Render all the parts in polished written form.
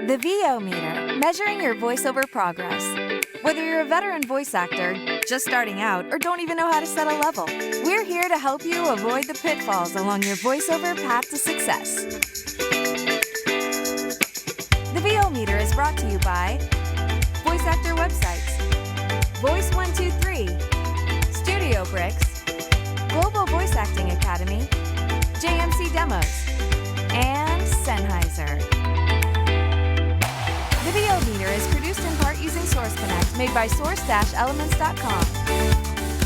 The VO meter, measuring your voiceover progress. Whether you're a veteran voice actor, just starting out, or don't even know how to set a level, we're here to help you avoid the pitfalls along your voiceover path to success. The VO meter is brought to you by Voice Actor Websites, Voice 123, Studio Bricks, Global Voice Acting Academy, JMC Demos, and Sennheiser. The VO meter is produced in part using Source Connect, made by source-elements.com.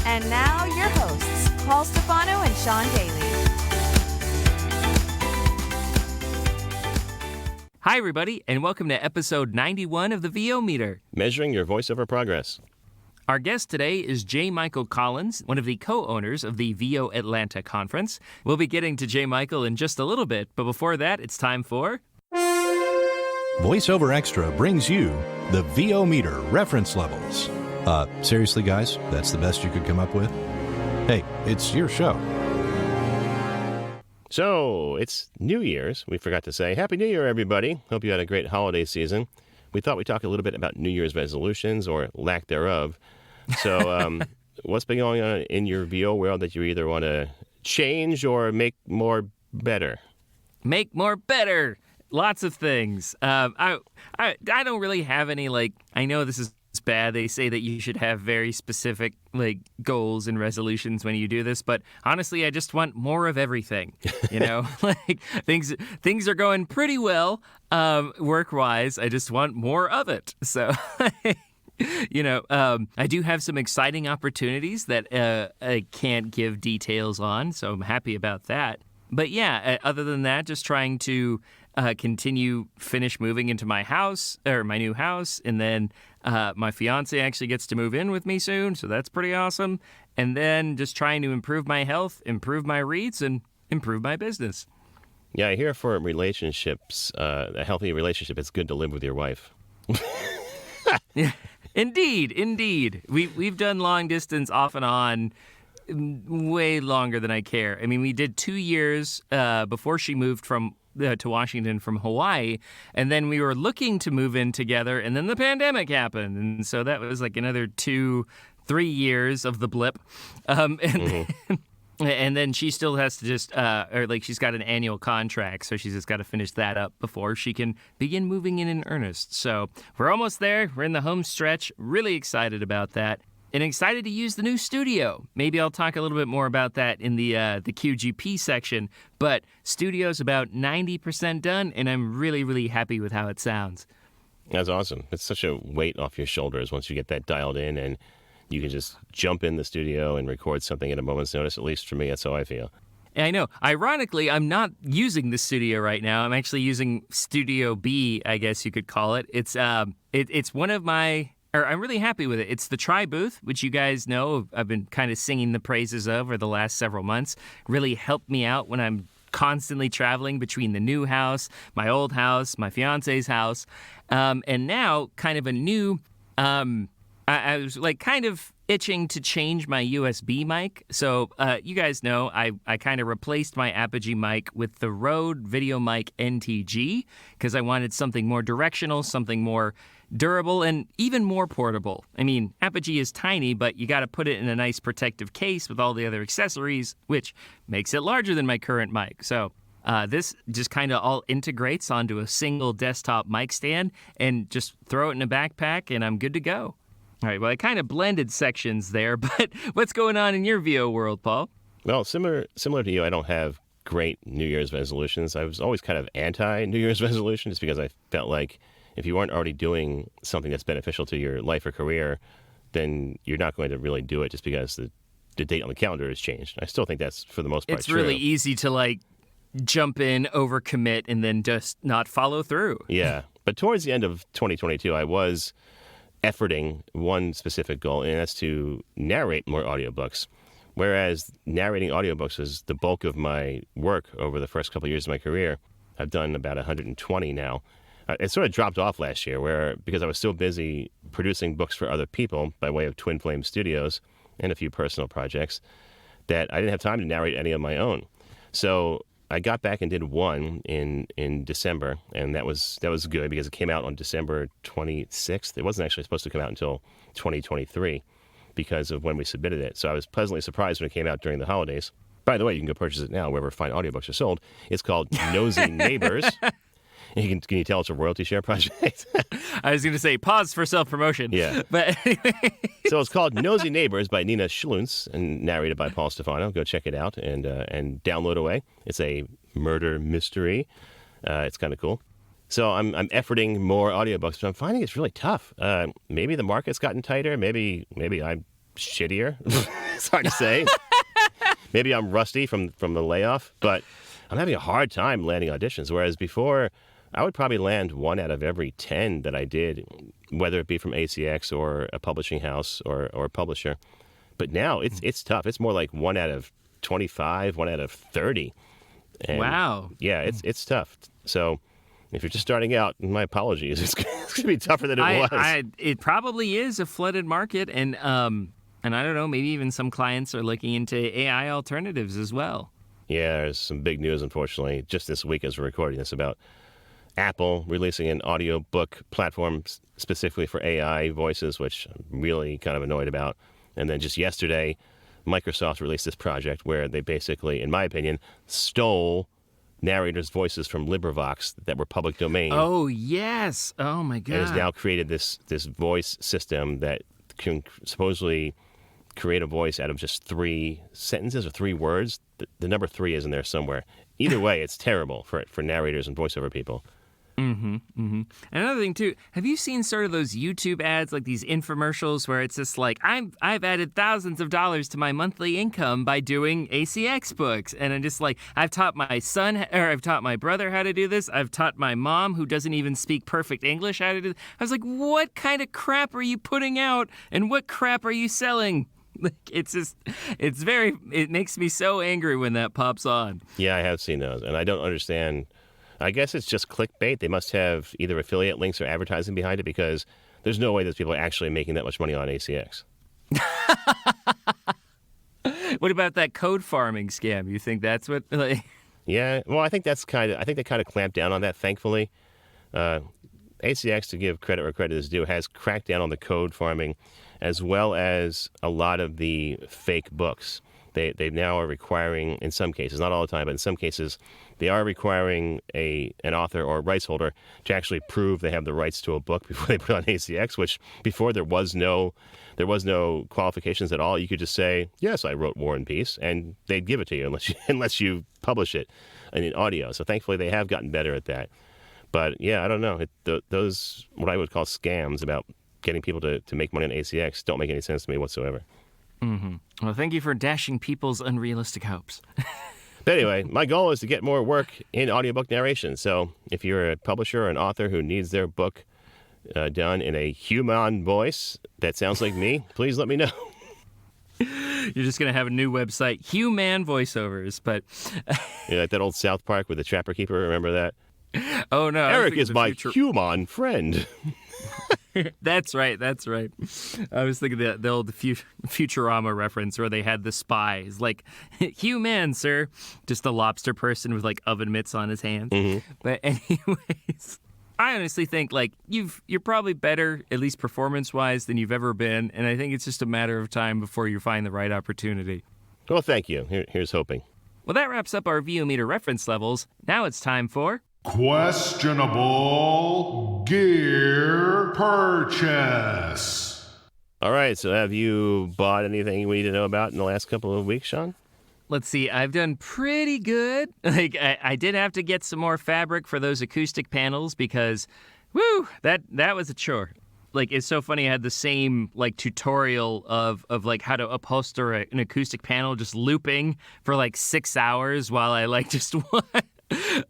And now your hosts, Paul Stefano and Sean Daly. Hi, everybody, and welcome to episode 91 of the VO meter, measuring your voiceover progress. Our guest today is J. Michael Collins, one of the co-owners of the VO Atlanta Conference. We'll be getting to J. Michael in just a little bit, but before that, it's time for... VoiceOver Extra brings you the VO meter reference levels. Seriously, guys, that's the best you could come up with? Hey, it's your show. So, it's New Year's. We forgot to say Happy New Year, everybody. Hope you had a great holiday season. We thought we'd talk a little bit about New Year's resolutions, or lack thereof. So, what's been going on in your VO world that you either want to change or make more better? Make more better! Lots of things. I don't really have any, I know this is bad. They say that you should have very specific, goals and resolutions when you do this, but honestly, I just want more of everything, you know? Things are going pretty well, work-wise. I just want more of it. So... I do have some exciting opportunities that I can't give details on, so I'm happy about that. But yeah, other than that, just trying to finish moving into my house, or my new house, and then my fiance actually gets to move in with me soon, so that's pretty awesome. And then just trying to improve my health, improve my reads, and improve my business. Yeah, I hear for relationships, a healthy relationship, it's good to live with your wife. Yeah, indeed. We've done long distance off and on way longer than I care. I mean, we did 2 years before she moved to Washington from Hawaii, and then we were looking to move in together, and then the pandemic happened, and so that was another 2-3 years of the blip. And then she still has to just, she's got an annual contract, so she's just got to finish that up before she can begin moving in earnest. So we're almost there. We're in the home stretch. Really excited about that. And excited to use the new studio. Maybe I'll talk a little bit more about that in the QGP section. But studio's about 90% done, and I'm really, really happy with how it sounds. That's awesome. It's such a weight off your shoulders once you get that dialed in, and you can just jump in the studio and record something at a moment's notice. At least for me, that's how I feel. I know. Ironically, I'm not using the studio right now. I'm actually using Studio B, I guess you could call it. It's one of my... I'm really happy with it. It's the Tri booth, which you guys know I've been kind of singing the praises of over the last several months. Really helped me out when I'm constantly traveling between the new house, my old house, my fiance's house, and now kind of a new... I was kind of itching to change my USB mic. So you guys know I kind of replaced my Apogee mic with the Rode Video Mic NTG because I wanted something more directional, something more durable, and even more portable. I mean, Apogee is tiny, but you got to put it in a nice protective case with all the other accessories, which makes it larger than my current mic. So this just kind of all integrates onto a single desktop mic stand and just throw it in a backpack and I'm good to go. All right, well, I kind of blended sections there, but what's going on in your VO world, Paul? Well, similar to you, I don't have great New Year's resolutions. I was always kind of anti-New Year's resolution just because I felt like if you weren't already doing something that's beneficial to your life or career, then you're not going to really do it just because the date on the calendar has changed. I still think that's, for the most part, it's true. Really easy to, jump in, overcommit, and then just not follow through. Yeah, but towards the end of 2022, I was efforting one specific goal, and that's to narrate more audiobooks. Whereas narrating audiobooks is the bulk of my work over the first couple of years of my career. I've done about 120 now. It sort of dropped off last year because I was so busy producing books for other people by way of Twin Flame Studios and a few personal projects that I didn't have time to narrate any of my own. So I got back and did one in December, and that was good because it came out on December 26th. It wasn't actually supposed to come out until 2023 because of when we submitted it. So I was pleasantly surprised when it came out during the holidays. By the way, you can go purchase it now wherever fine audiobooks are sold. It's called Nosy Neighbors. Can you tell it's a royalty share project? I was going to say pause for self-promotion. Yeah. But anyway. So it's called Nosy Neighbors by Nina Schluntz and narrated by Paul Stefano. Go check it out and download away. It's a murder mystery. It's kind of cool. So I'm efforting more audiobooks, but I'm finding it's really tough. Maybe the market's gotten tighter. Maybe I'm shittier. It's hard to say. Maybe I'm rusty from the layoff, but I'm having a hard time landing auditions, whereas before I would probably land 1 out of every 10 that I did, whether it be from ACX or a publishing house or a publisher. But now it's tough. It's more like 1 out of 25, 1 out of 30. And wow. Yeah, it's tough. So if you're just starting out, my apologies. It's going to be tougher than it was. It probably is a flooded market, and I don't know, maybe even some clients are looking into AI alternatives as well. Yeah, there's some big news, unfortunately, just this week as we're recording this about Apple releasing an audiobook platform specifically for AI voices, which I'm really kind of annoyed about. And then just yesterday, Microsoft released this project where they basically, in my opinion, stole narrators' voices from LibriVox that were public domain. Oh, yes. Oh, my God. And has now created this voice system that can supposedly create a voice out of just 3 sentences or 3 words. The number 3 is in there somewhere. Either way, it's terrible for narrators and voiceover people. Mm-hmm. Mm-hmm. Another thing too, have you seen sort of those YouTube ads, like these infomercials where it's just like, I've added thousands of dollars to my monthly income by doing ACX books, and I'm just like, I've taught my son, or I've taught my brother how to do this. I've taught my mom, who doesn't even speak perfect English, how to do this. I was like, what kind of crap are you putting out, and what crap are you selling? Like, it makes me so angry when that pops on. Yeah, I have seen those, and I don't understand. I guess it's just clickbait. They must have either affiliate links or advertising behind it, because there's no way those people are actually making that much money on ACX. What about that code farming scam? You think that's what? Like... Yeah, well, I think they kind of clamped down on that, thankfully. ACX, to give credit where credit is due, has cracked down on the code farming, as well as a lot of the fake books. They now are requiring, in some cases, not all the time, but in some cases, they are requiring an author or a rights holder to actually prove they have the rights to a book before they put it on ACX, which before there was no qualifications at all. You could just say, yes, I wrote War and Peace, and they'd give it to you unless you publish it in audio. So thankfully they have gotten better at that. But yeah, I don't know. Those, what I would call scams about getting people to make money on ACX, don't make any sense to me whatsoever. Mm-hmm. Well, thank you for dashing people's unrealistic hopes. But anyway, my goal is to get more work in audiobook narration. So if you're a publisher or an author who needs their book done in a human voice that sounds like me, please let me know. You're just going to have a new website, Human Voiceovers. But Yeah, like that old South Park with the Trapper Keeper, remember that? Oh, no. Eric is my human friend. That's right. I was thinking the old Futurama reference where they had the spies, like, human, sir. Just a lobster person with, like, oven mitts on his hands. Mm-hmm. But anyways, I honestly think, like, you're probably better, at least performance-wise, than you've ever been. And I think it's just a matter of time before you find the right opportunity. Well, thank you. Here's hoping. Well, that wraps up our VO-meter reference levels. Now it's time for... Questionable gear purchase. All right, so have you bought anything we need to know about in the last couple of weeks, Sean? Let's see, I've done pretty good. Like, I did have to get some more fabric for those acoustic panels because, woo, that was a chore. Like, it's so funny, I had the same, like, tutorial of like, how to upholster an acoustic panel just looping for, like, 6 hours while I, like, just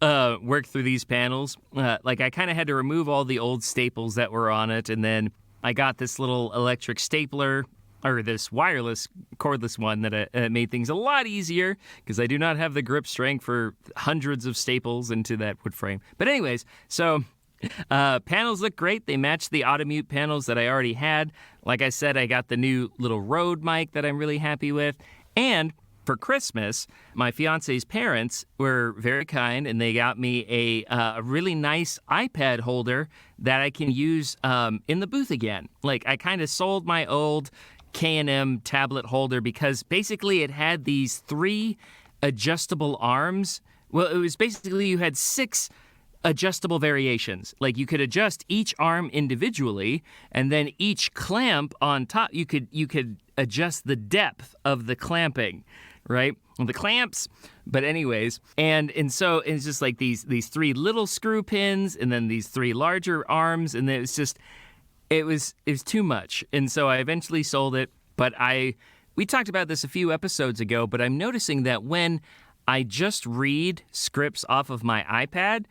work through these panels. Like, I kind of had to remove all the old staples that were on it, and then I got this little electric stapler, or this wireless cordless one that made things a lot easier because I do not have the grip strength for hundreds of staples into that wood frame. But anyways, so panels look great. They match the Automute panels that I already had. Like I said, I got the new little Rode mic that I'm really happy with, and for Christmas, my fiance's parents were very kind, and they got me a really nice iPad holder that I can use in the booth again. Like, I kind of sold my old K&M tablet holder because basically it had these 3 adjustable arms. Well, it was basically you had 6 adjustable variations. Like, you could adjust each arm individually, and then each clamp on top, you could adjust the depth of the clamping, right? The clamps. But anyways, and so it's just like these 3 little screw pins, and then these 3 larger arms, and it was too much. And so I eventually sold it. But we talked about this a few episodes ago, but I'm noticing that when I just read scripts off of my iPad,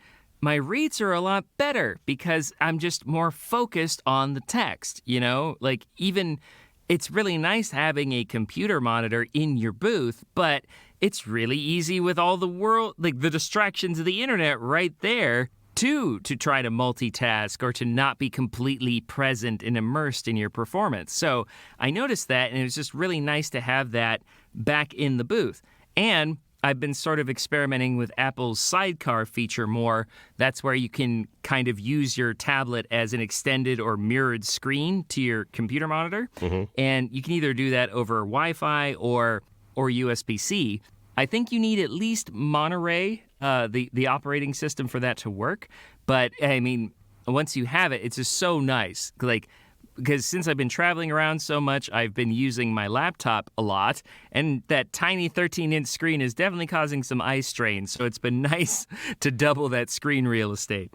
my reads are a lot better because I'm just more focused on the text, you know? Like, even it's really nice having a computer monitor in your booth, but it's really easy with all the distractions of the internet right there to try to multitask or to not be completely present and immersed in your performance. So I noticed that, and it was just really nice to have that back in the booth. And I've been sort of experimenting with Apple's Sidecar feature more. That's where you can kind of use your tablet as an extended or mirrored screen to your computer monitor. Mm-hmm. And you can either do that over Wi-Fi or USB-C. I think you need at least Monterey, the operating system, for that to work. But, I mean, once you have it, it's just so nice. Like, because since I've been traveling around so much, I've been using my laptop a lot, and that tiny 13-inch screen is definitely causing some eye strain, so it's been nice to double that screen real estate.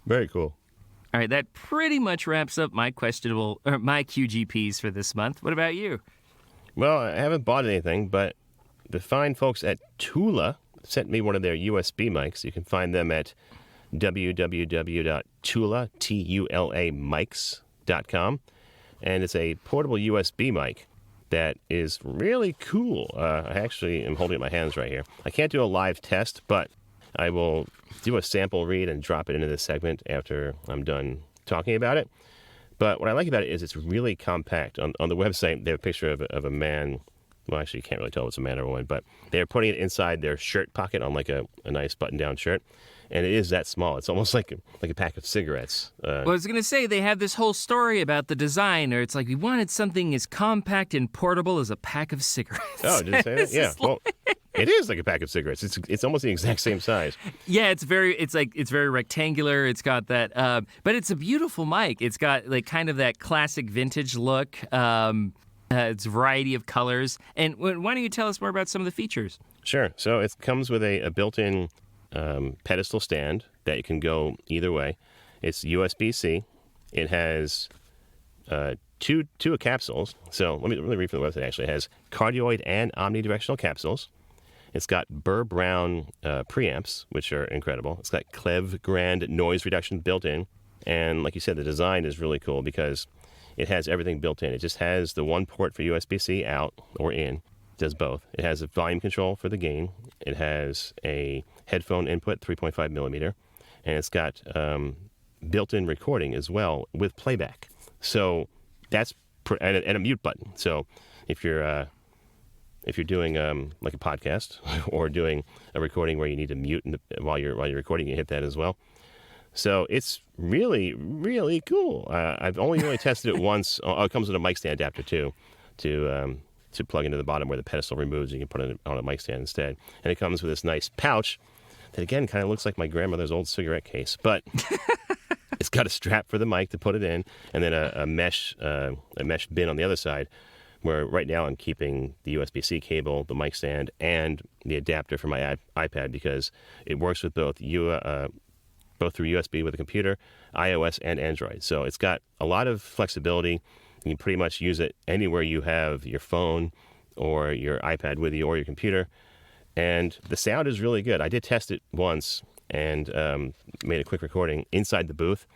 Very cool. All right, that pretty much wraps up my QGPs for this month. What about you? Well, I haven't bought anything, but the fine folks at Tula sent me one of their USB mics. You can find them at www.tula.com, and it's a portable USB mic that is really cool. I actually am holding it in my hands right here. I can't do a live test, but I will do a sample read and drop it into this segment after I'm done talking about it. But what I like about it is it's really compact. On the website, they have a picture of a man. Well, actually, you can't really tell if it's a man or a woman, but they're putting it inside their shirt pocket on like a nice button-down shirt. And it is that small. It's almost like a pack of cigarettes. Well, I was going to say, they have this whole story about the design, or it's like, we wanted something as compact and portable as a pack of cigarettes. Oh, did it say that? Yeah. Well, it is like a pack of cigarettes. It's almost the exact same size. Yeah, it's very rectangular. It's got that, but it's a beautiful mic. It's got like kind of that classic vintage look. It's a variety of colors. And why don't you tell us more about some of the features? Sure. So it comes with a built-in pedestal stand that you can go either way. It's USB-C. It has two capsules. So let me read from the website. Actually, it has cardioid and omnidirectional capsules. It's got Burr Brown preamps, which are incredible. It's got Clev Grand noise reduction built in, and like you said, the design is really cool because it has everything built in. It just has the one port for USB-C out or in. It does both. It has a volume control for the gain. It has a headphone input, 3.5 millimeter, and it's got built-in recording as well with playback. So that's and a mute button. So if you're doing like a podcast or doing a recording where you need to mute while you're recording, you hit that as well. So it's really, really cool. I've only really tested it once. Oh, it comes with a mic stand adapter too, to plug into the bottom where the pedestal removes. You can put it on a mic stand instead. And it comes with this nice pouch that, again, kind of looks like my grandmother's old cigarette case. But it's got a strap for the mic to put it in, and then a mesh bin on the other side, where right now I'm keeping the USB-C cable, the mic stand, and the adapter for my iPad because it works with both through USB with a computer, iOS, and Android. So it's got a lot of flexibility. You can pretty much use it anywhere you have your phone or your iPad with you or your computer. And the sound is really good. I did test it once and made a quick recording inside the booth.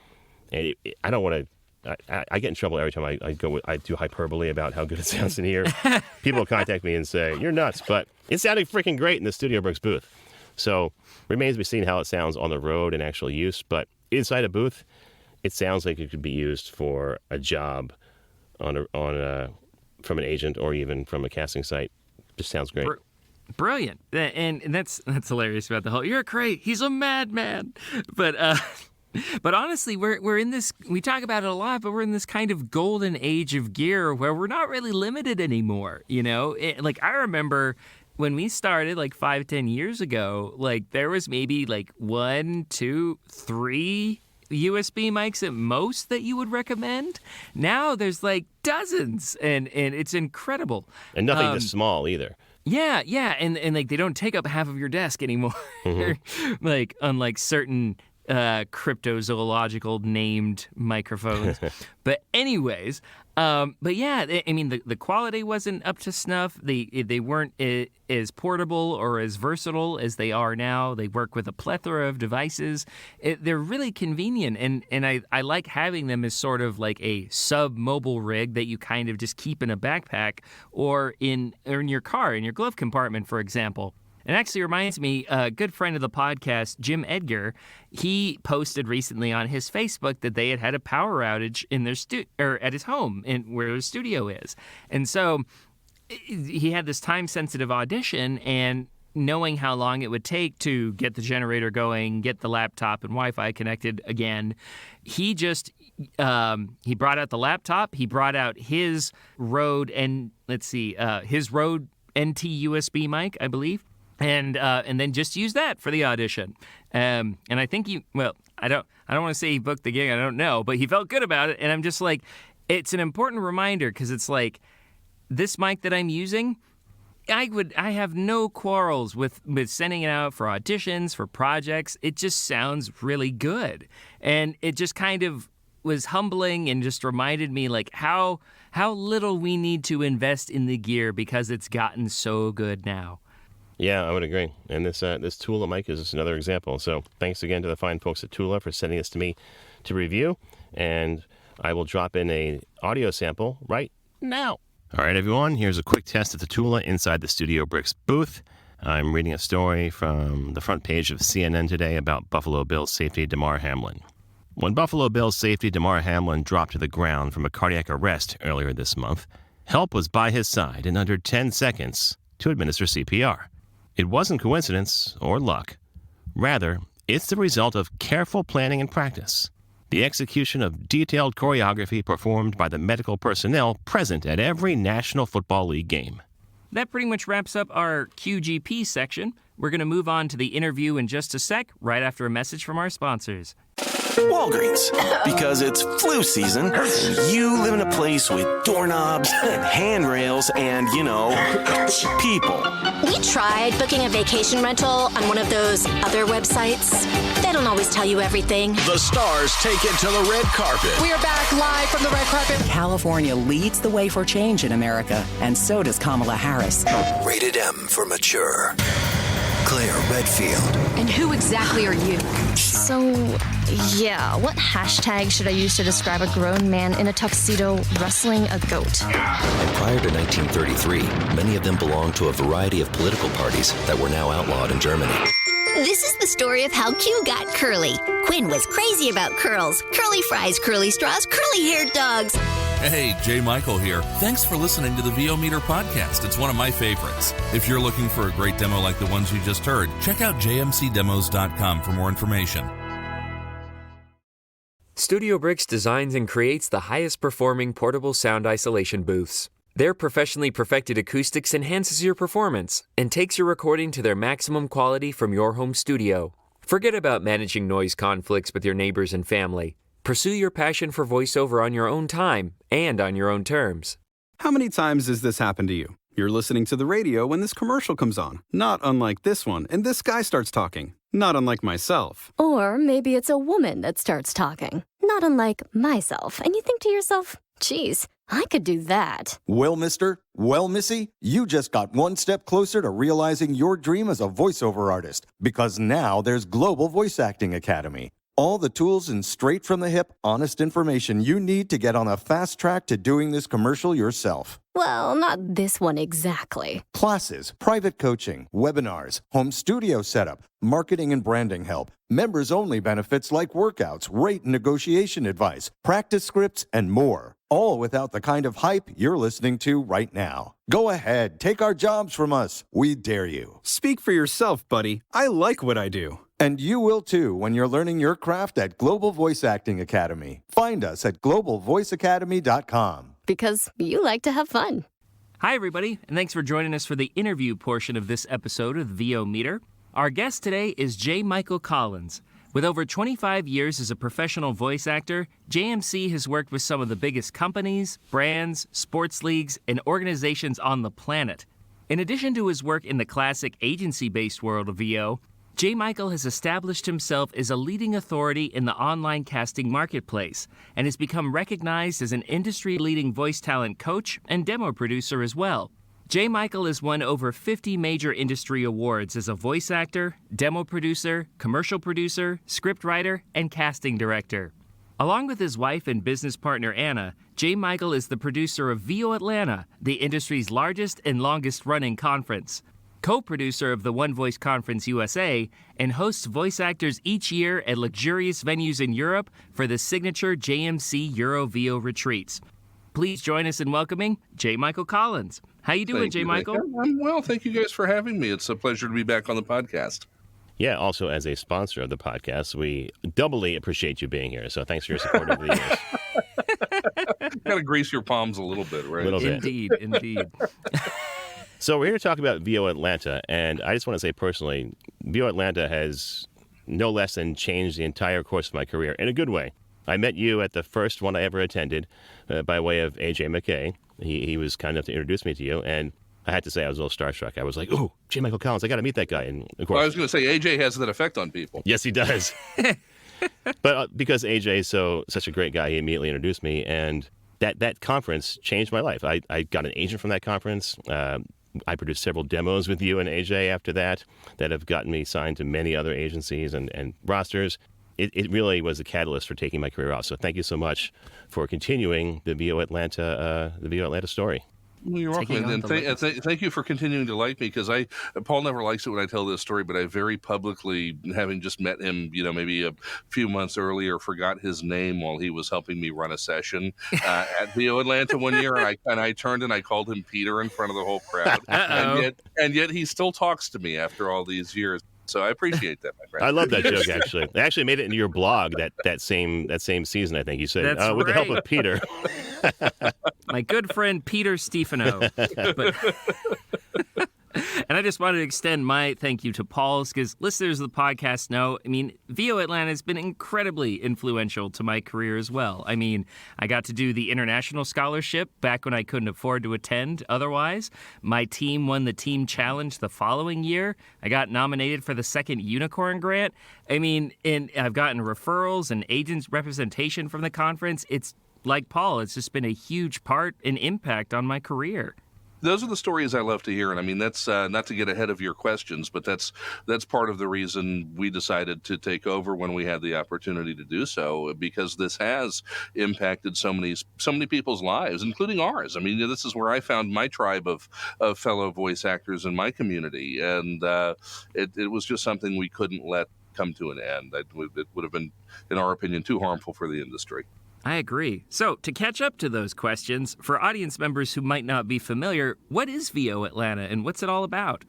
And I don't want to... I get in trouble every time I do hyperbole about how good it sounds in here. People contact me and say, "You're nuts," but it sounded freaking great in the Studio Bricks booth. So remains to be seen how it sounds on the road in actual use. But inside a booth, it sounds like it could be used for a job from an agent or even from a casting site. Just sounds great. Brilliant. And that's hilarious about the whole, you're great, he's a madman. But honestly, we're in this, we talk about it a lot, but we're in this kind of golden age of gear where we're not really limited anymore, you know? Like, I remember when we started like 5-10 years ago, like there was maybe like 1, 2, 3 USB mics at most that you would recommend. Now there's like dozens, and it's incredible. And nothing this small either. Yeah, and like they don't take up half of your desk anymore. Like unlike certain cryptozoological named microphones. But anyways, but yeah, I mean the quality wasn't up to snuff. They weren't as portable or as versatile as they are now. They work with a plethora of devices. They're really convenient, and I like having them as sort of like a sub-mobile rig that you kind of just keep in a backpack or in your car, in your glove compartment, for example. It actually reminds me, a good friend of the podcast, Jim Edgar, he posted recently on his Facebook that they had a power outage in their at his home, where his studio is. And so he had this time-sensitive audition, and knowing how long it would take to get the generator going, get the laptop and Wi-Fi connected again, he just he brought out the laptop, he brought out his Rode his Rode NT USB mic, I believe. And then just use that for the audition. And I think I don't want to say he booked the gig, I don't know, but he felt good about it. And I'm just like, it's an important reminder, because it's like, this mic that I'm using, I have no quarrels with sending it out for auditions, for projects. It just sounds really good. And it just kind of was humbling and just reminded me like how little we need to invest in the gear because it's gotten so good now. Yeah, I would agree. And this Tula mic is just another example. So thanks again to the fine folks at Tula for sending this to me to review. And I will drop in a audio sample right now. All right, everyone, here's a quick test of the Tula inside the Studio Bricks booth. I'm reading a story from the front page of CNN today about Buffalo Bills safety Damar Hamlin. When Buffalo Bills safety Damar Hamlin dropped to the ground from a cardiac arrest earlier this month, help was by his side in under 10 seconds to administer CPR. It wasn't coincidence or luck. Rather, it's the result of careful planning and practice, the execution of detailed choreography performed by the medical personnel present at every National Football League game. That pretty much wraps up our QGP section. We're going to move on to the interview in just a sec, right after a message from our sponsors. Walgreens, because it's flu season, and you live in a place with doorknobs and handrails and, people. We tried booking a vacation rental on one of those other websites. They don't always tell you everything. The stars take it to the red carpet. We are back live from the red carpet. California leads the way for change in America, and so does Kamala Harris. Rated M for mature. Claire Redfield. And who exactly are you? So, yeah, what hashtag should I use to describe a grown man in a tuxedo wrestling a goat? And prior to 1933, many of them belonged to a variety of political parties that were now outlawed in Germany. This is the story of how Q got curly. Quinn was crazy about curls. Curly fries, curly straws, curly-haired dogs. Hey, Jay Michael here. Thanks for listening to the VO Meter podcast. It's one of my favorites. If you're looking for a great demo like the ones you just heard, check out jmcdemos.com for more information. Studio Bricks designs and creates the highest performing portable sound isolation booths. Their professionally perfected acoustics enhances your performance and takes your recording to their maximum quality from your home studio. Forget about managing noise conflicts with your neighbors and family. Pursue your passion for voiceover on your own time and on your own terms. How many times has this happened to you? You're listening to the radio when this commercial comes on, not unlike this one, and this guy starts talking, not unlike myself. Or maybe it's a woman that starts talking, not unlike myself, and you think to yourself, geez, I could do that. Well, mister, well, missy, you just got one step closer to realizing your dream as a voiceover artist, because now there's Global Voice Acting Academy. All the tools and straight-from-the-hip, honest information you need to get on a fast track to doing this commercial yourself. Well, not this one exactly. Classes, private coaching, webinars, home studio setup, marketing and branding help, members-only benefits like workouts, rate and negotiation advice, practice scripts, and more. All without the kind of hype you're listening to right now. Go ahead, take our jobs from us. We dare you. Speak for yourself, buddy. I like what I do. And you will too when you're learning your craft at Global Voice Acting Academy. Find us at globalvoiceacademy.com. Because you like to have fun. Hi, everybody, and thanks for joining us for the interview portion of this episode of the VO Meter. Our guest today is J. Michael Collins. With over 25 years as a professional voice actor, JMC has worked with some of the biggest companies, brands, sports leagues, and organizations on the planet. In addition to his work in the classic agency-based world of VO, J. Michael has established himself as a leading authority in the online casting marketplace and has become recognized as an industry-leading voice talent coach and demo producer as well. J. Michael has won over 50 major industry awards as a voice actor, demo producer, commercial producer, scriptwriter, and casting director. Along with his wife and business partner Anna, J. Michael is the producer of VO Atlanta, the industry's largest and longest-running conference, co-producer of the One Voice Conference USA, and hosts voice actors each year at luxurious venues in Europe for the signature JMC Euro VO retreats. Please join us in welcoming J. Michael Collins. How you doing, J. Michael? I'm well. Thank you guys for having me. It's a pleasure to be back on the podcast. Yeah, also as a sponsor of the podcast, we doubly appreciate you being here. So thanks for your support over the years. Got to grease your palms a little bit, right? A little bit. Indeed. So we're here to talk about VO Atlanta, and I just want to say personally, VO Atlanta has no less than changed the entire course of my career in a good way. I met you at the first one I ever attended by way of AJ McKay. He was kind enough to introduce me to you, and I had to say I was a little starstruck. I was like, "Oh, J. Michael Collins, I got to meet that guy." And of course, well, I was going to say AJ has that effect on people. Yes, he does. But because AJ is such a great guy, he immediately introduced me, and that conference changed my life. I got an agent from that conference. I produced several demos with you and AJ after that have gotten me signed to many other agencies and rosters. It really was a catalyst for taking my career off. So thank you so much for continuing the VO Atlanta story. Well, you're welcome, and thank you for continuing to like me, because Paul never likes it when I tell this story, but I very publicly, having just met him, maybe a few months earlier, forgot his name while he was helping me run a session at VO Atlanta one year, and I turned and I called him Peter in front of the whole crowd, and yet he still talks to me after all these years. So I appreciate that, my friend. I love that joke, actually. They actually made it into your blog that same season, I think. You said, with the help of Peter. My good friend Peter Stefano. And I just wanted to extend my thank you to Paul's, because listeners of the podcast know, VO Atlanta has been incredibly influential to my career as well. I got to do the international scholarship back when I couldn't afford to attend otherwise. My team won the team challenge the following year. I got nominated for the second unicorn grant. And I've gotten referrals and agents representation from the conference. It's like Paul, it's just been a huge part and impact on my career. Those are the stories I love to hear, and that's not to get ahead of your questions, but that's part of the reason we decided to take over when we had the opportunity to do so, because this has impacted so many people's lives, including ours. This is where I found my tribe of fellow voice actors in my community, and it was just something we couldn't let come to an end. It would have been, in our opinion, too harmful for the industry. I agree. So, to catch up to those questions, for audience members who might not be familiar, what is VO Atlanta and what's it all about?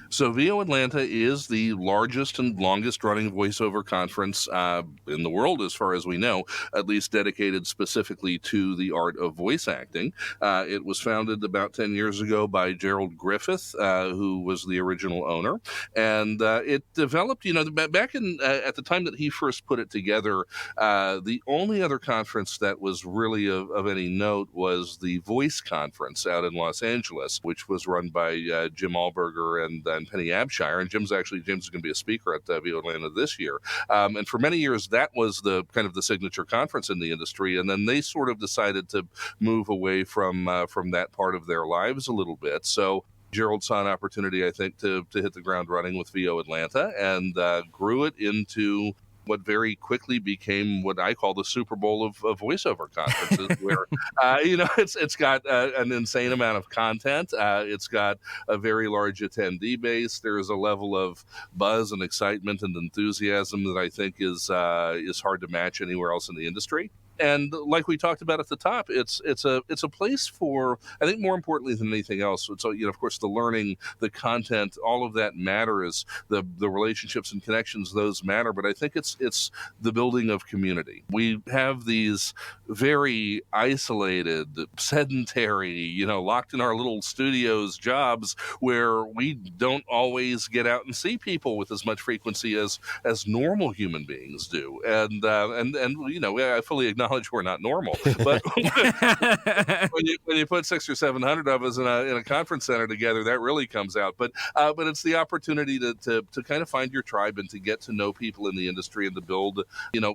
So VO Atlanta is the largest and longest-running voiceover conference in the world, as far as we know, at least dedicated specifically to the art of voice acting. It was founded about 10 years ago by Gerald Griffith, who was the original owner. And it developed, back in at the time that he first put it together, the only other conference that was really of any note was the Voice Conference out in Los Angeles, which was run by Jim Allberger and Penny Abshire, and Jim's going to be a speaker at VO Atlanta this year. And for many years, that was the kind of the signature conference in the industry. And then they sort of decided to move away from that part of their lives a little bit. So Gerald saw an opportunity, I think, to hit the ground running with VO Atlanta, and grew it into what very quickly became what I call the Super Bowl of voiceover conferences, where it's got an insane amount of content. It's got a very large attendee base. There's a level of buzz and excitement and enthusiasm that I think is hard to match anywhere else in the industry. And like we talked about at the top, it's a place for, I think, more importantly than anything else. So of course, the learning, the content, all of that matters. The relationships and connections, those matter. But I think it's the building of community. We have these very isolated, sedentary, locked in our little studios jobs where we don't always get out and see people with as much frequency as normal human beings do. And I fully acknowledge we're not normal, but when you put 600 or 700 of us in a conference center together, that really comes out. But it's the opportunity to kind of find your tribe and to get to know people in the industry and to build,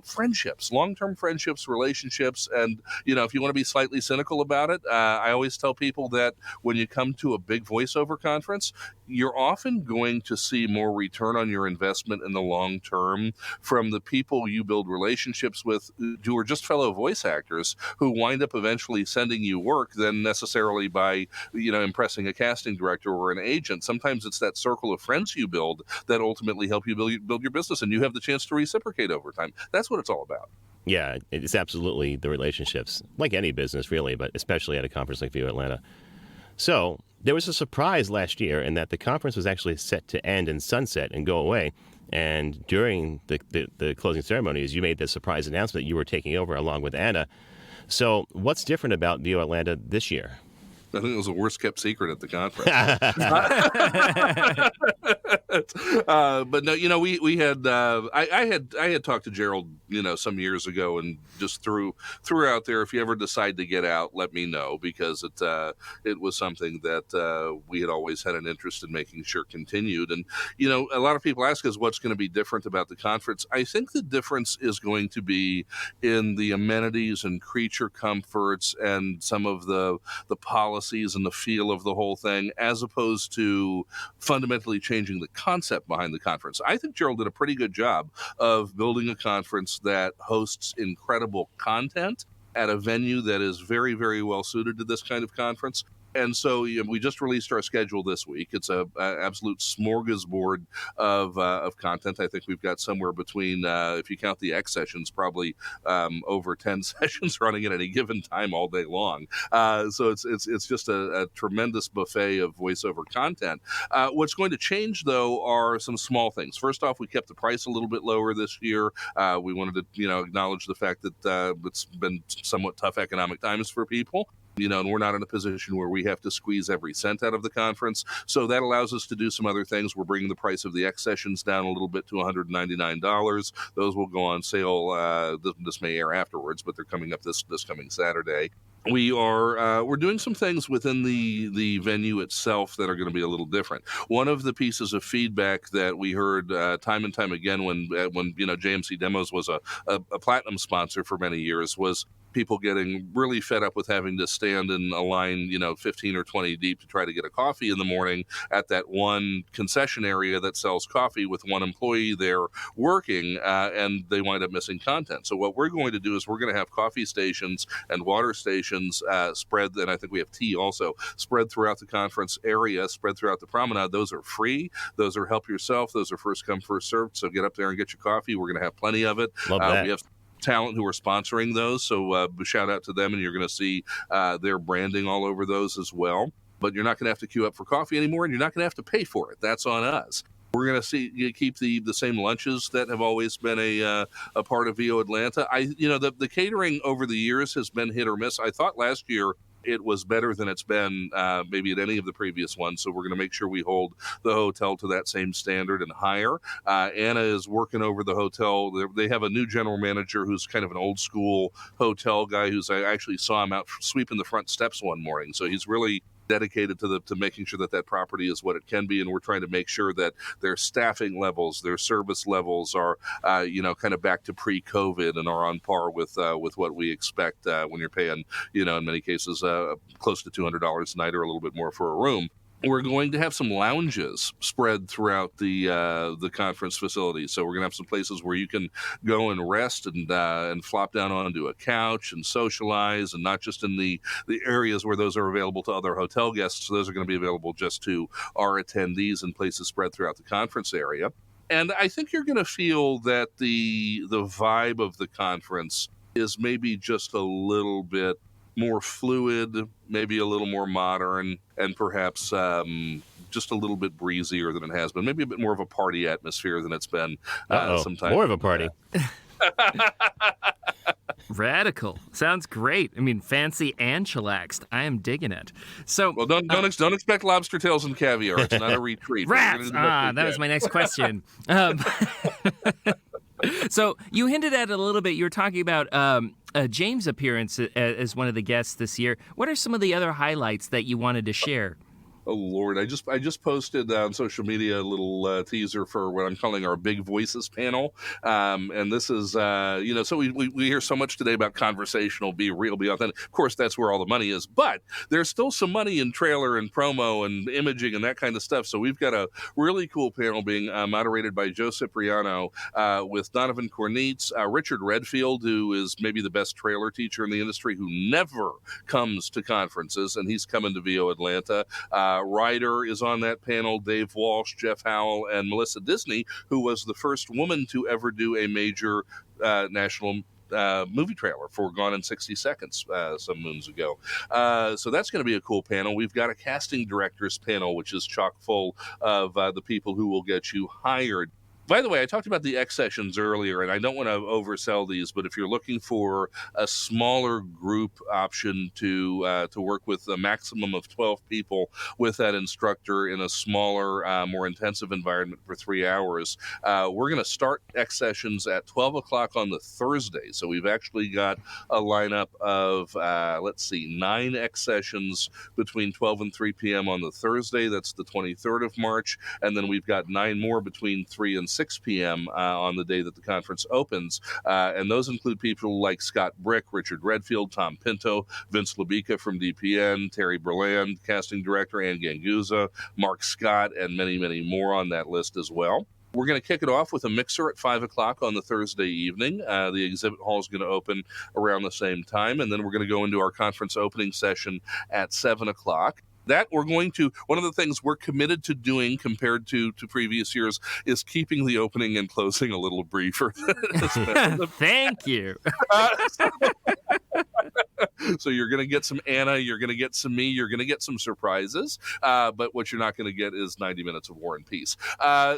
friendships, long-term friendships, relationships. And, if you want to be slightly cynical about it, I always tell people that when you come to a big voiceover conference, you're often going to see more return on your investment in the long term from the people you build relationships with who are just fellow voice actors who wind up eventually sending you work than necessarily by, impressing a casting director or an agent. Sometimes it's that circle of friends you build that ultimately help you build your business, and you have the chance to reciprocate over time. That's what it's all about. Yeah, it's absolutely the relationships, like any business, really, but especially at a conference like VO Atlanta. So there was a surprise last year in that the conference was actually set to end and sunset and go away. And during the closing ceremonies, you made the surprise announcement that you were taking over along with Anna. So what's different about VO Atlanta this year? I think it was the worst kept secret at the conference. But no, we had I had talked to Gerald, some years ago, and just threw out there, if you ever decide to get out, let me know, because it was something that we had always had an interest in making sure continued. And a lot of people ask us what's going to be different about the conference. I think the difference is going to be in the amenities and creature comforts and some of the policies and the feel of the whole thing, as opposed to fundamentally changing the concept behind the conference. I think Gerald did a pretty good job of building a conference that hosts incredible content at a venue that is very, very well suited to this kind of conference. And so we just released our schedule this week. It's a absolute smorgasbord of content. I think we've got somewhere between, if you count the X sessions, probably over 10 sessions running at any given time all day long. So it's just a tremendous buffet of voiceover content. What's going to change, though, are some small things. First off, we kept the price a little bit lower this year. We wanted to acknowledge the fact that it's been somewhat tough economic times for people. And we're not in a position where we have to squeeze every cent out of the conference. So that allows us to do some other things. We're bringing the price of the X sessions down a little bit to $199. Those will go on sale. This may air afterwards, but they're coming up this coming Saturday. We're doing some things within the venue itself that are going to be a little different. One of the pieces of feedback that we heard time and time again when JMC Demos was a platinum sponsor for many years was people getting really fed up with having to stand in a line, 15 or 20 deep to try to get a coffee in the morning at that one concession area that sells coffee with one employee there working, and they wind up missing content. So what we're going to do is we're going to have coffee stations and water stations spread, and I think we have tea also, spread throughout the conference area, spread throughout the promenade. Those are free. Those are help yourself. Those are first come, first served. So get up there and get your coffee. We're going to have plenty of it. Love that. We have talent who are sponsoring those, so shout out to them, and you're going to see their branding all over those as well. But you're not going to have to queue up for coffee anymore, and you're not going to have to pay for it. That's on us. We're going to keep the same lunches that have always been a part of VO Atlanta. The catering over the years has been hit or miss. I thought last year it was better than it's been maybe at any of the previous ones. So we're going to make sure we hold the hotel to that same standard and higher. Anna is working over the hotel. They have a new general manager who's kind of an old school hotel guy I actually saw him out sweeping the front steps one morning. So he's really dedicated to making sure that property is what it can be, and we're trying to make sure that their staffing levels, their service levels are, kind of back to pre-COVID and are on par with what we expect when you're paying, in many cases, close to $200 a night or a little bit more for a room. We're going to have some lounges spread throughout the conference facility. So we're going to have some places where you can go and rest and flop down onto a couch and socialize, and not just in the areas where those are available to other hotel guests. So those are going to be available just to our attendees in places spread throughout the conference area. And I think you're going to feel that the vibe of the conference is maybe just a little bit more fluid, maybe a little more modern, and perhaps just a little bit breezier than it has been. Maybe a bit more of a party atmosphere than it's been sometimes. More of a party. Radical. Sounds great. I mean, fancy and chillaxed. I am digging it. So, well, don't expect lobster tails and caviar. It's not a retreat. Rats. That was my next question. So you hinted at it a little bit. You were talking about James' appearance as one of the guests this year. What are some of the other highlights that you wanted to share? Oh Lord! I just posted on social media a little teaser for what I'm calling our Big Voices panel, and this is so we hear so much today about conversational, be real, be authentic. Of course, that's where all the money is, but there's still some money in trailer and promo and imaging and that kind of stuff. So we've got a really cool panel being moderated by Joe Cipriano with Donovan Cornitz, Richard Redfield, who is maybe the best trailer teacher in the industry, who never comes to conferences, and he's coming to VO Atlanta. Ryder is on that panel, Dave Walsh, Jeff Howell, and Melissa Disney, who was the first woman to ever do a major national movie trailer for Gone in 60 Seconds some moons ago. So that's going to be a cool panel. We've got a casting directors panel, which is chock full of the people who will get you hired. By the way, I talked about the X sessions earlier, and I don't want to oversell these, but if you're looking for a smaller group option to work with a maximum of 12 people with that instructor in a smaller, more intensive environment for 3 hours, we're going to start X sessions at 12 o'clock on the Thursday. So we've actually got a lineup of, 9 X sessions between 12 and 3 p.m. on the Thursday. That's the 23rd of March. And then we've got 9 more between 3 and 6 p.m. On the day that the conference opens. And those include people like Scott Brick, Richard Redfield, Tom Pinto, Vince Labica from DPN, Terry Berland, casting director, Ann Ganguza, Mark Scott, and many, many more on that list as well. We're going to kick it off with a mixer at 5 o'clock on the Thursday evening. The exhibit hall is going to open around the same time, and then we're going to go into our conference opening session at 7 o'clock. That we're going to, one of the things we're committed to doing compared to previous years is keeping the opening and closing a little briefer. Thank you. So you're going to get some Anna, you're going to get some me, you're going to get some surprises, but what you're not going to get is 90 minutes of War and Peace.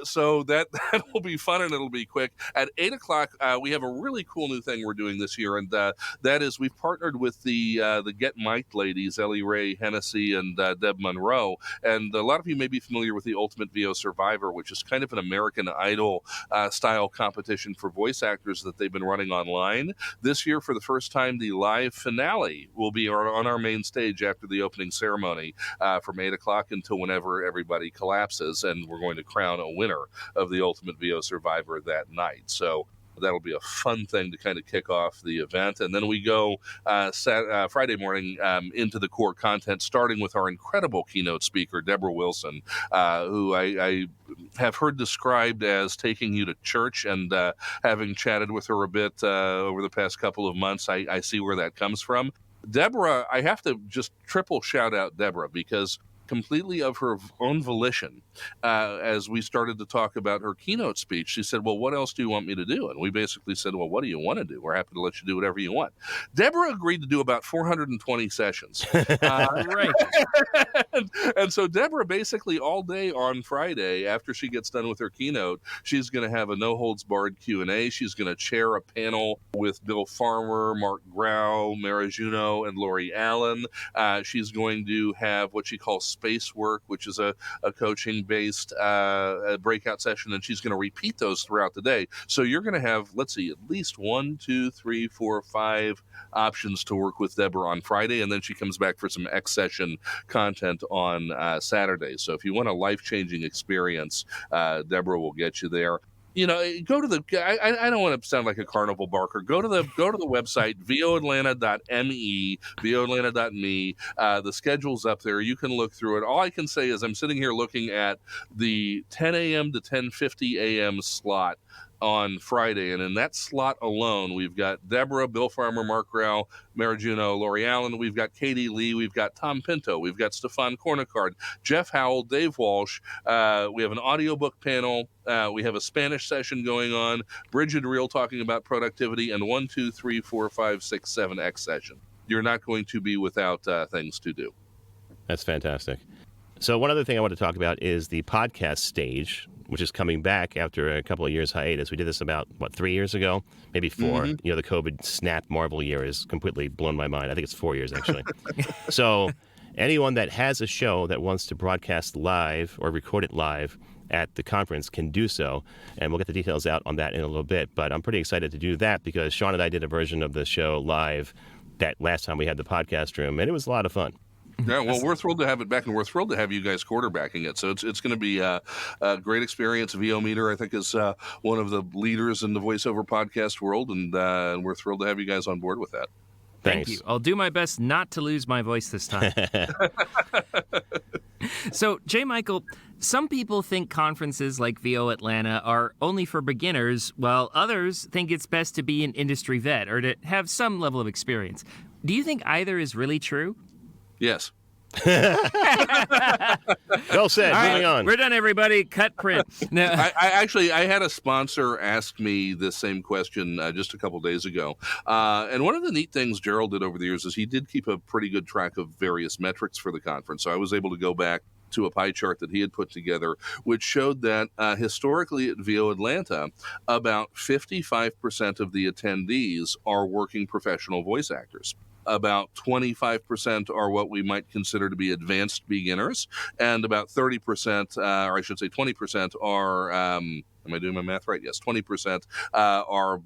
So that will be fun and it'll be quick. At 8 o'clock, we have a really cool new thing we're doing this year, and that is we've partnered with the Get Mic'd ladies, Ellie Ray Hennessy and Deb Monroe, and a lot of you may be familiar with the Ultimate VO Survivor, which is kind of an American Idol style competition for voice actors that they've been running online. This year, for the first time, the live finale will be on our main stage after the opening ceremony from 8 o'clock until whenever everybody collapses, and we're going to crown a winner of the Ultimate VO Survivor that night. So that'll be a fun thing to kind of kick off the event. And then we go Friday morning into the core content, starting with our incredible keynote speaker, Deborah Wilson, who I have heard described as taking you to church, and having chatted with her a bit over the past couple of months, I see where that comes from. Deborah, I have to just triple shout out Deborah, because completely of her own volition, as we started to talk about her keynote speech, she said, well, what else do you want me to do? And we basically said, well, what do you want to do? We're happy to let you do whatever you want. Deborah agreed to do about 420 sessions. Right. And so Deborah basically all day on Friday, after she gets done with her keynote, she's going to have a no-holds-barred Q&A. She's going to chair a panel with Bill Farmer, Mark Grau, Mara Juneau, and Lori Allen. She's going to have what she calls space work, which is a coaching-based breakout session, and she's going to repeat those throughout the day. So you're going to have, let's see, at least 1, 2, 3, 4, 5 options to work with Deborah on Friday, and then she comes back for some X session content on Saturday. So if you want a life-changing experience, Deborah will get you there. You know, go to the. I don't want to sound like a carnival barker. Go to the website voatlanta.me, voatlanta.me. The schedule's up there. You can look through it. All I can say is I'm sitting here looking at the 10 a.m. to 10:50 a.m. slot on Friday, and in that slot alone, we've got Deborah, Bill Farmer, Mark Rao, Mara Juno, Lori Allen. We've got Katie Lee. We've got Tom Pinto. We've got Stefan Cornicard, Jeff Howell, Dave Walsh. We have an audiobook panel. We have a Spanish session going on. Bridget Reel talking about productivity, and 1, 2, 3, 4, 5, 6, 7 X session. You're not going to be without things to do. That's fantastic. So one other thing I want to talk about is the podcast stage, which is coming back after a couple of years hiatus. We did this about, 3 years ago? Maybe 4. Mhm. The COVID snap Marvel year has completely blown my mind. I think it's 4 years, actually. So anyone that has a show that wants to broadcast live or record it live at the conference can do so, and we'll get the details out on that in a little bit. But I'm pretty excited to do that because Sean and I did a version of the show live that last time we had the podcast room, and it was a lot of fun. Yeah, well, we're thrilled to have it back, and we're thrilled to have you guys quarterbacking it. So it's going to be a great experience. VO Meter, I think, is one of the leaders in the voiceover podcast world, and we're thrilled to have you guys on board with that. Thank you. I'll do my best not to lose my voice this time. So, J. Michael, some people think conferences like VO Atlanta are only for beginners, while others think it's best to be an industry vet or to have some level of experience. Do you think either is really true? Yes. Well said. All Moving right, on. We're done, everybody. Cut print. No. I had a sponsor ask me this same question just a couple days ago. And one of the neat things Gerald did over the years is he did keep a pretty good track of various metrics for the conference. So I was able to go back to a pie chart that he had put together, which showed that historically at VO Atlanta, about 55% of the attendees are working professional voice actors. About 25% are what we might consider to be advanced beginners, and about 30%, or I should say 20%, are, am I doing my math right? Yes, 20% are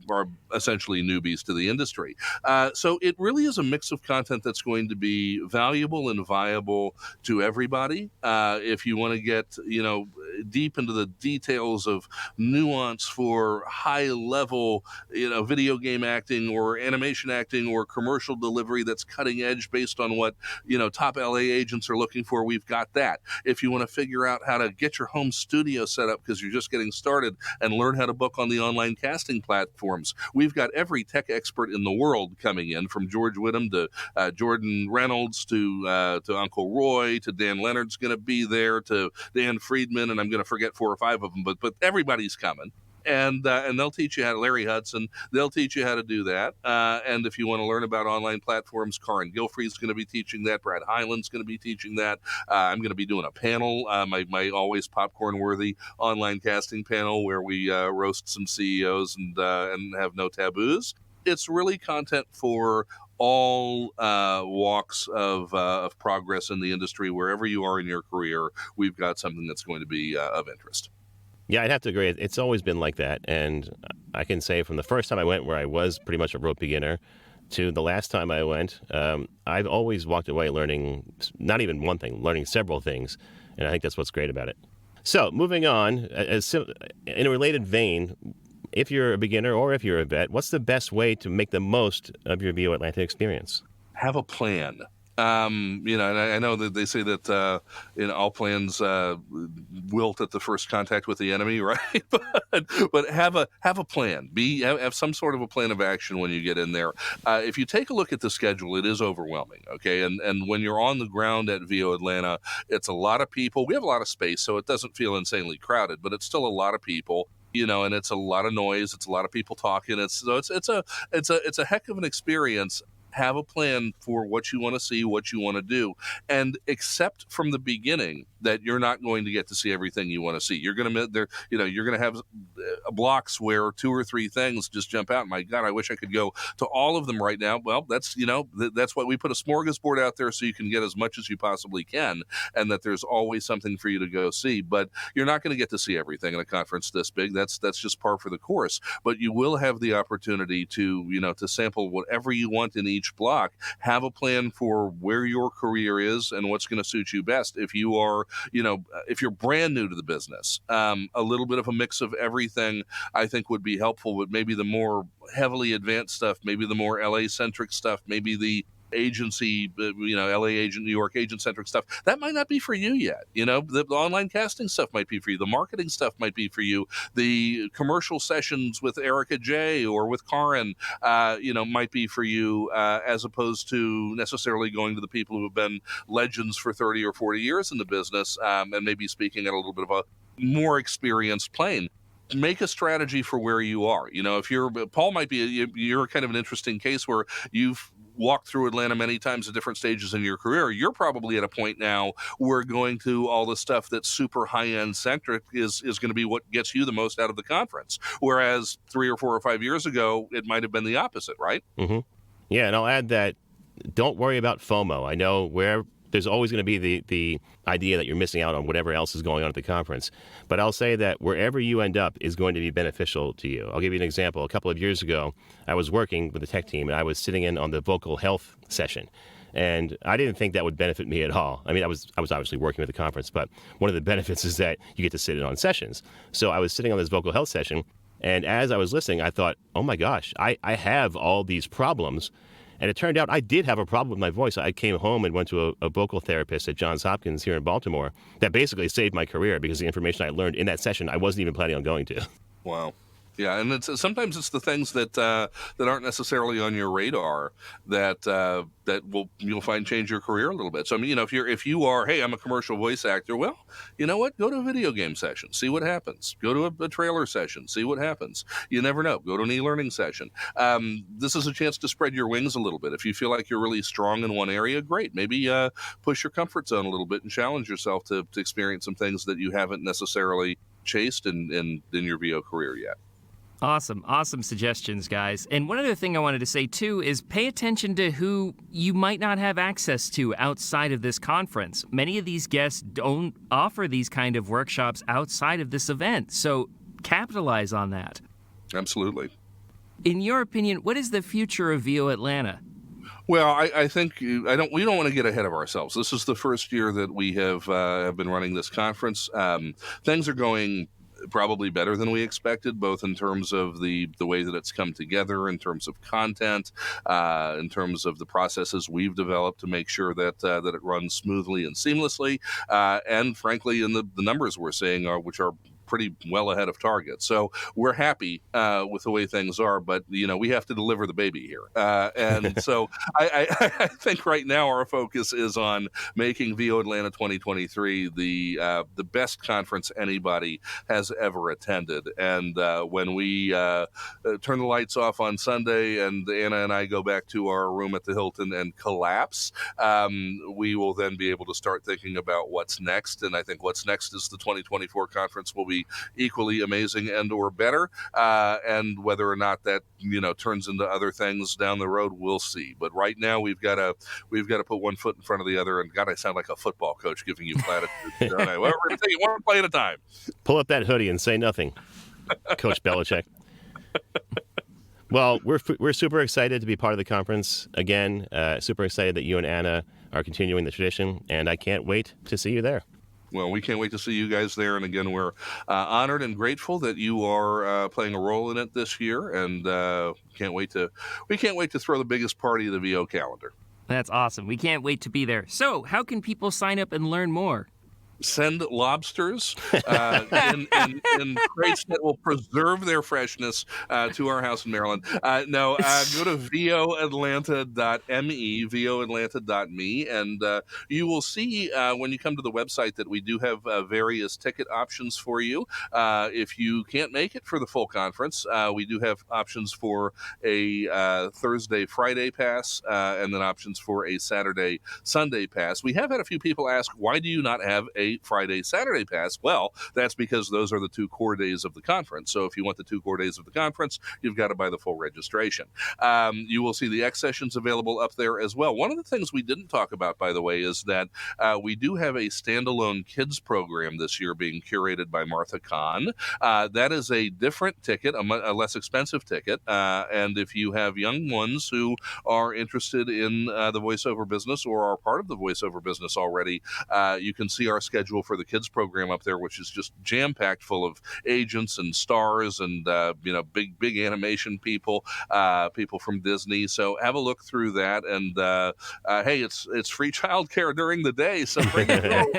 essentially newbies to the industry. So it really is a mix of content that's going to be valuable and viable to everybody. If you want to get, deep into the details of nuance for high-level, video game acting or animation acting or commercial delivery that's cutting edge based on what, top LA agents are looking for, we've got that. If you want to figure out how to get your home studio set up because you're just getting started and learn how to book on the online casting platforms, we've got every tech expert in the world coming in, from George Whittam to Jordan Reynolds to Uncle Roy to Dan Leonard's going to be there, to Dan Friedman, and I'm going to forget 4 or 5 of them, but everybody's coming. And they'll teach you how to, Larry Hudson, they'll teach you how to do that. And if you want to learn about online platforms, Karin Gilfrey's going to be teaching that. Brad Hyland's going to be teaching that. I'm going to be doing a panel, my always popcorn-worthy online casting panel where we roast some CEOs and have no taboos. It's really content for all walks of progress in the industry. Wherever you are in your career, we've got something that's going to be of interest. Yeah, I'd have to agree. It's always been like that. And I can say from the first time I went, where I was pretty much a rote beginner, to the last time I went, I've always walked away learning not even one thing, learning several things. And I think that's what's great about it. So moving on, in a related vein, if you're a beginner or if you're a vet, what's the best way to make the most of your VO Atlanta experience? Have a plan. And I know that they say that all plans wilt at the first contact with the enemy, right? but have a plan. Have some sort of a plan of action when you get in there. If you take a look at the schedule, it is overwhelming. Okay, and when you're on the ground at VO Atlanta, it's a lot of people. We have a lot of space, so it doesn't feel insanely crowded, but it's still a lot of people. And it's a lot of noise. It's a lot of people talking. It's a heck of an experience. Have a plan for what you want to see, what you want to do, and accept from the beginning that you're not going to get to see everything you want to see. You're going to have blocks where 2 or 3 things just jump out. My God, I wish I could go to all of them right now. Well, that's why we put a smorgasbord out there, so you can get as much as you possibly can, and that there's always something for you to go see. But you're not going to get to see everything in a conference this big. That's just par for the course. But you will have the opportunity to sample whatever you want in each block. Have a plan for where your career is and what's going to suit you best. If you are, if you're brand new to the business, a little bit of a mix of everything I think would be helpful. But maybe the more heavily advanced stuff, maybe the more LA-centric stuff, maybe the agency, LA agent, New York agent centric stuff, that might not be for you yet. The online casting stuff might be for you. The marketing stuff might be for you. The commercial sessions with Erica J or with Karin, might be for you, as opposed to necessarily going to the people who have been legends for 30 or 40 years in the business, and maybe speaking at a little bit of a more experienced plane. Make a strategy for where you are. If Paul might be, you're kind of an interesting case where you've walked through Atlanta many times at different stages in your career. You're probably at a point now where going to all the stuff that's super high-end centric is going to be what gets you the most out of the conference. Whereas 3 or 4 or 5 years ago, it might have been the opposite, right? Mm-hmm. Yeah, and I'll add that don't worry about FOMO. I know there's always going to be the idea that you're missing out on whatever else is going on at the conference. But I'll say that wherever you end up is going to be beneficial to you. I'll give you an example. A couple of years ago, I was working with the tech team, and I was sitting in on the vocal health session. And I didn't think that would benefit me at all. I mean, I was obviously working with the conference, but one of the benefits is that you get to sit in on sessions. So I was sitting on this vocal health session, and as I was listening, I thought, oh my gosh, I have all these problems. And it turned out I did have a problem with my voice. I came home and went to a vocal therapist at Johns Hopkins here in Baltimore that basically saved my career because the information I learned in that session I wasn't even planning on going to. Wow. Yeah, and sometimes it's the things that aren't necessarily on your radar that you'll find change your career a little bit. So I mean, if you are, hey, I'm a commercial voice actor. Well, you know what? Go to a video game session, see what happens. Go to a trailer session, see what happens. You never know. Go to an e-learning session. This is a chance to spread your wings a little bit. If you feel like you're really strong in one area, great. Maybe push your comfort zone a little bit and challenge yourself to experience some things that you haven't necessarily chased in your VO career yet. Awesome suggestions, guys. And one other thing I wanted to say, too, is pay attention to who you might not have access to outside of this conference. Many of these guests don't offer these kind of workshops outside of this event, so capitalize on that. Absolutely. In your opinion, what is the future of VO Atlanta? Well, I think we don't want to get ahead of ourselves. This is the first year that we have been running this conference. Things are going probably better than we expected, both in terms of the way that it's come together, in terms of content, in terms of the processes we've developed to make sure that it runs smoothly and seamlessly, and frankly, in the numbers we're seeing, which are pretty well ahead of target. So we're happy with the way things are, but we have to deliver the baby here. And so I think right now our focus is on making VO Atlanta 2023 the best conference anybody has ever attended. And when we turn the lights off on Sunday and Anna and I go back to our room at the Hilton and collapse, we will then be able to start thinking about what's next. And I think what's next is the 2024 conference will be equally amazing and or better, and whether or not that turns into other things down the road, we'll see. But right now we've got to put one foot in front of the other. And God, I sound like a football coach giving you platitudes. Well, we're going to take it one play at a time. Pull up that hoodie and say nothing, Coach Belichick. Well, we're super excited to be part of the conference again. Super excited that you and Anna are continuing the tradition, and I can't wait to see you there. Well, we can't wait to see you guys there. And again, we're honored and grateful that you are playing a role in it this year. And we can't wait to throw the biggest party of the VO calendar. That's awesome. We can't wait to be there. So how can people sign up and learn more? Send lobsters in crates that will preserve their freshness to our house in Maryland. Go to voatlanta.me, voatlanta.me, and you will see when you come to the website that we do have various ticket options for you. If you can't make it for the full conference, we do have options for a Thursday, Friday pass, and then options for a Saturday, Sunday pass. We have had a few people ask, why do you not have a Friday, Saturday pass? Well, that's because those are the 2 core days of the conference. So if you want the 2 core days of the conference, you've got to buy the full registration. You will see the X sessions available up there as well. One of the things we didn't talk about, by the way, is that we do have a standalone kids program this year being curated by Martha Kahn. That is a different ticket, a less expensive ticket. And if you have young ones who are interested in the voiceover business or are part of the voiceover business already, you can see our schedule schedule for the kids program up there, which is just jam-packed full of agents and stars and big animation people, people from Disney. So have a look through that, and hey, it's free childcare during the day, so bring it home.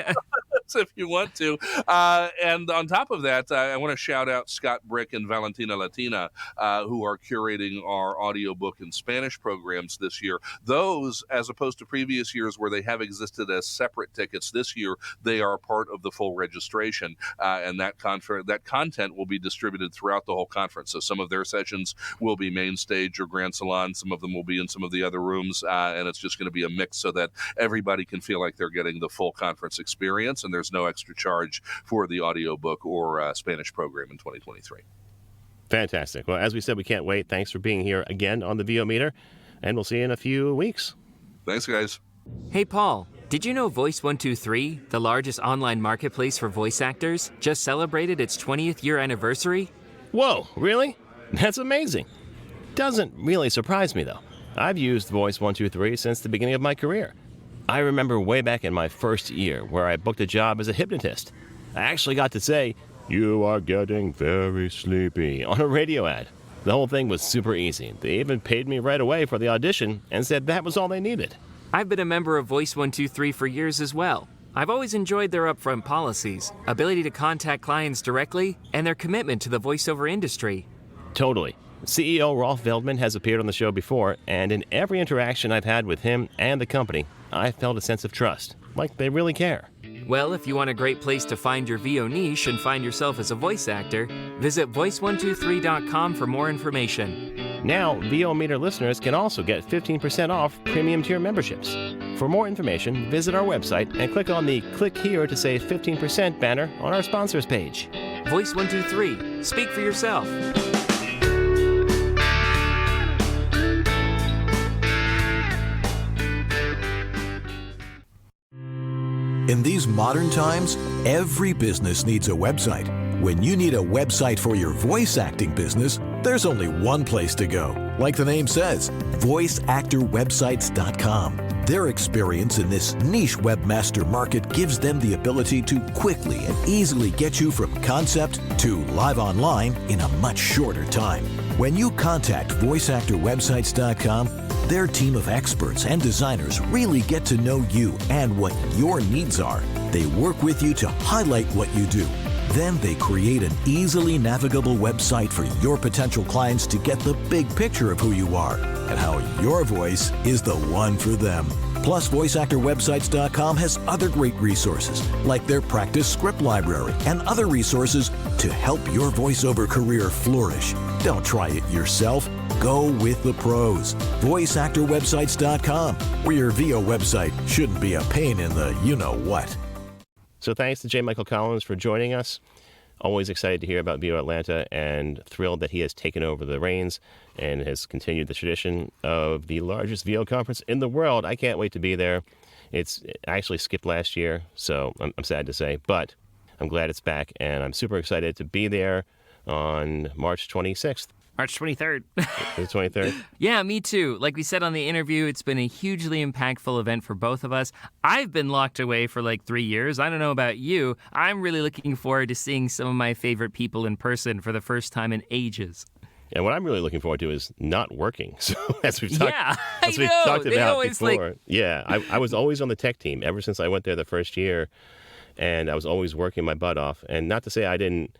If you want to. And on top of that, I want to shout out Scott Brick and Valentina Latina, who are curating our audiobook and Spanish programs this year. Those, as opposed to previous years where they have existed as separate tickets, this year they are part of the full registration. And that content will be distributed throughout the whole conference. So some of their sessions will be main stage or grand salon. Some of them will be in some of the other rooms. And it's just going to be a mix so that everybody can feel like they're getting the full conference experience. And there's no extra charge for the audiobook or Spanish program in 2023. Fantastic. Well, as we said, we can't wait. Thanks for being here again on the VO Meter, and we'll see you in a few weeks. Thanks, guys. Hey, Paul, did you know Voice 123, the largest online marketplace for voice actors, just celebrated its 20th year anniversary? Whoa, really? That's amazing. Doesn't really surprise me, though. I've used Voice 123 since the beginning of my career. I remember way back in my first year where I booked a job as a hypnotist. I actually got to say, "You are getting very sleepy," on a radio ad. The whole thing was super easy. They even paid me right away for the audition and said that was all they needed. I've been a member of Voice 123 for years as well. I've always enjoyed their upfront policies, ability to contact clients directly, and their commitment to the voiceover industry. Totally. CEO Rolf Veldman has appeared on the show before, and in every interaction I've had with him and the company, I felt a sense of trust, like they really care. Well, if you want a great place to find your VO niche and find yourself as a voice actor, visit voice123.com for more information. Now, VO Meter listeners can also get 15% off premium tier memberships. For more information, visit our website and click on the Click Here to Save 15% banner on our sponsors page. Voice 123. Speak for yourself. In these modern times, every business needs a website. When you need a website for your voice acting business, there's only one place to go. Like the name says, voiceactorwebsites.com. Their experience in this niche webmaster market gives them the ability to quickly and easily get you from concept to live online in a much shorter time. When you contact voiceactorwebsites.com, their team of experts and designers really get to know you and what your needs are. They work with you to highlight what you do. Then they create an easily navigable website for your potential clients to get the big picture of who you are and how your voice is the one for them. Plus, VoiceActorWebsites.com has other great resources, like their practice script library and other resources to help your voiceover career flourish. Don't try it yourself. Go with the pros. VoiceActorWebsites.com, where your VO website shouldn't be a pain in the you-know-what. So thanks to J. Michael Collins for joining us. Always excited to hear about VO Atlanta and thrilled that he has taken over the reins and has continued the tradition of the largest VO conference in the world. I can't wait to be there. I actually skipped last year, so I'm sad to say, but I'm glad it's back, and I'm super excited to be there on March 26th. March 23rd. The 23rd? Yeah, me too. Like we said on the interview, it's been a hugely impactful event for both of us. I've been locked away for like 3 years. I don't know about you. I'm really looking forward to seeing some of my favorite people in person for the first time in ages. And what I'm really looking forward to is not working. So as we've talked, we've talked about before. Yeah, I was always on the tech team ever since I went there the first year, and I was always working my butt off. And not to say I didn't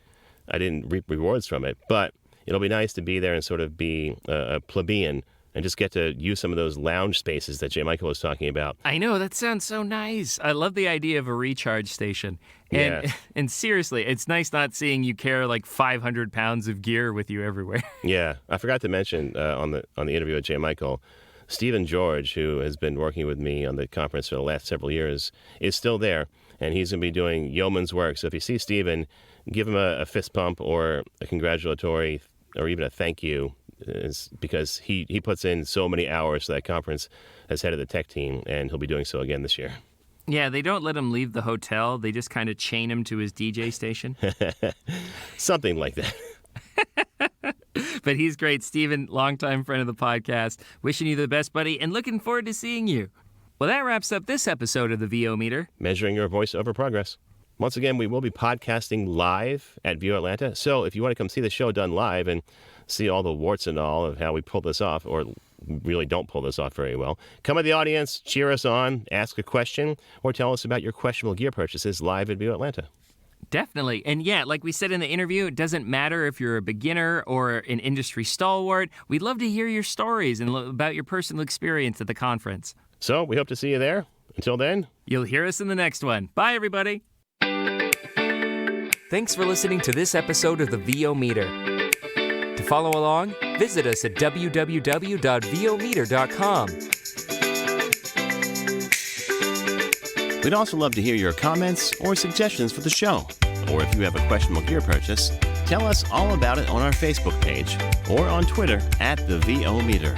reap rewards from it, but it'll be nice to be there and sort of be a plebeian and just get to use some of those lounge spaces that J. Michael was talking about. I know, that sounds so nice. I love the idea of a recharge station. And seriously, it's nice not seeing you carry like 500 pounds of gear with you everywhere. Yeah, I forgot to mention on the interview with J. Michael, Stephen George, who has been working with me on the conference for the last several years, is still there, and he's going to be doing yeoman's work. So if you see Stephen, give him a fist pump or a congratulatory or even a thank you, because he puts in so many hours to that conference as head of the tech team, and he'll be doing so again this year. Yeah, they don't let him leave the hotel. They just kind of chain him to his DJ station. Something like that. But he's great. Steven, longtime friend of the podcast. Wishing you the best, buddy, and looking forward to seeing you. Well, that wraps up this episode of the VO Meter. Measuring your voiceover progress. Once again, we will be podcasting live at VO Atlanta. So if you want to come see the show done live and see all the warts and all of how we pull this off, or really don't pull this off very well, come in the audience, cheer us on, ask a question, or tell us about your questionable gear purchases live at VO Atlanta. Definitely. And yeah, like we said in the interview, it doesn't matter if you're a beginner or an industry stalwart. We'd love to hear your stories and about your personal experience at the conference. So we hope to see you there. Until then, you'll hear us in the next one. Bye, everybody. Thanks for listening to this episode of the VO Meter. To follow along, visit us at www.vometer.com. We'd also love to hear your comments or suggestions for the show. Or if you have a questionable gear purchase, tell us all about it on our Facebook page or on Twitter at the VO Meter.